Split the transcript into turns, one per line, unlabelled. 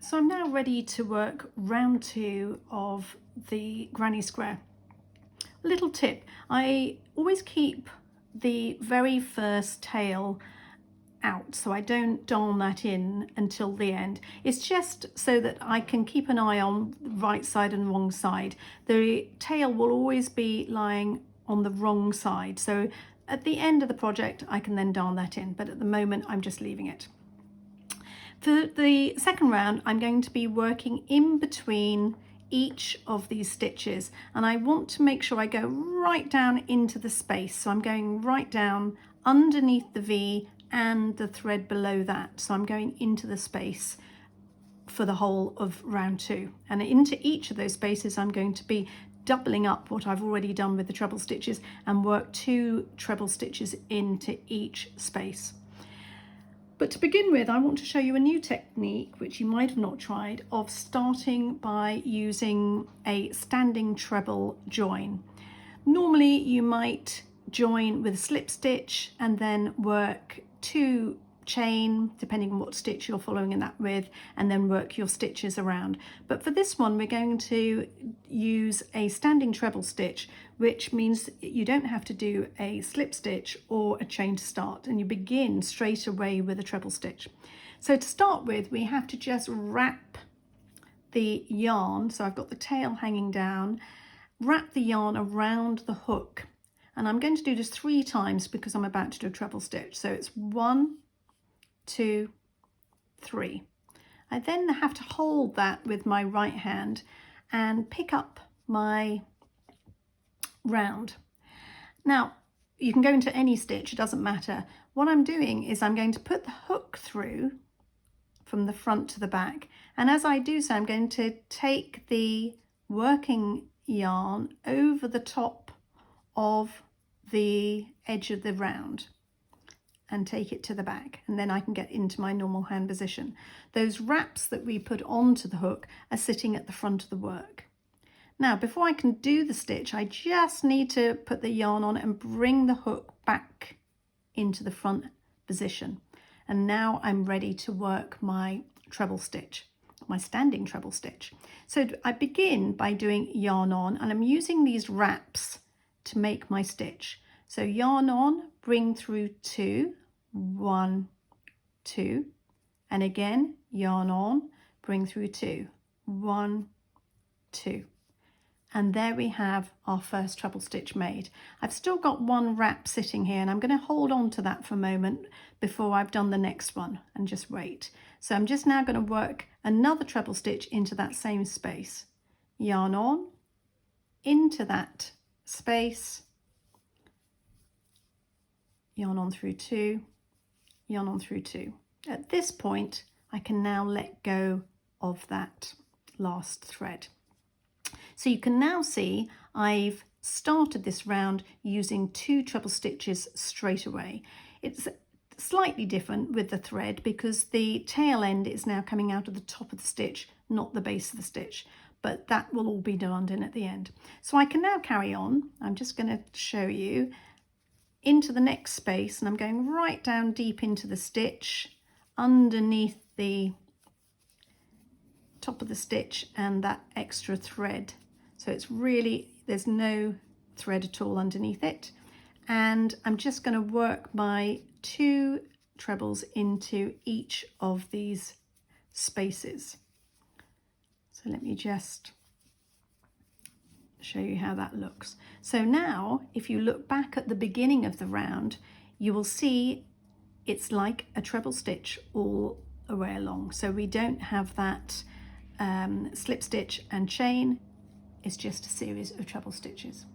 So I'm now ready to work round 2 of the granny square. Little tip, I always keep the very first tail out, so I don't darn that in until the end. It's just so that I can keep an eye on the right side and wrong side. The tail will always be lying on the wrong side, so at the end of the project I can then darn that in, but at the moment I'm just leaving it. For the second round, I'm going to be working in between each of these stitches, and I want to make sure I go right down into the space. So I'm going right down underneath the V and the thread below that. So I'm going into the space for the whole of round 2. And into each of those spaces, I'm going to be doubling up what I've already done with the treble stitches and work 2 treble stitches into each space. But to begin with, I want to show you a new technique, which you might have not tried, of starting by using a standing treble join. Normally you might join with a slip stitch and then work 2 chain, depending on what stitch you're following in that with, and then work your stitches around. But for this one, we're going to use a standing treble stitch, which means you don't have to do a slip stitch or a chain to start, and you begin straight away with a treble stitch. So to start with, we have to just wrap the yarn. So I've got the tail hanging down, wrap the yarn around the hook, and I'm going to do this 3 times because I'm about to do a treble stitch. So it's 1, 2, 3. I then have to hold that with my right hand and pick up my round. Now you can go into any stitch, it doesn't matter. What I'm doing is I'm going to put the hook through from the front to the back, and as I do so I'm going to take the working yarn over the top of the edge of the round and take it to the back, and then I can get into my normal hand position. Those wraps that we put onto the hook are sitting at the front of the work. Now, before I can do the stitch, I just need to put the yarn on and bring the hook back into the front position. And now I'm ready to work my treble stitch, my standing treble stitch. So I begin by doing yarn on, and I'm using these wraps to make my stitch. So yarn on, bring through 2, 1, 2, and again yarn on, bring through 2, 1, 2, and there we have our first treble stitch made. I've still got 1 wrap sitting here, and I'm going to hold on to that for a moment before I've done the next one and just wait. So I'm just now going to work another treble stitch into that same space. Yarn on, into that space, yarn on through 2, yarn on through 2. At this point, I can now let go of that last thread. So you can now see I've started this round using 2 treble stitches straight away. It's slightly different with the thread because the tail end is now coming out of the top of the stitch, not the base of the stitch, but that will all be done in at the end. So I can now carry on. I'm just going to show you into the next space, and I'm going right down deep into the stitch underneath the top of the stitch and that extra thread. So it's really, there's no thread at all underneath it, and I'm just going to work my 2 trebles into each of these spaces. So let me just show you how that looks. So now if you look back at the beginning of the round, you will see it's like a treble stitch all the way along. So we don't have that slip stitch and chain, it's just a series of treble stitches.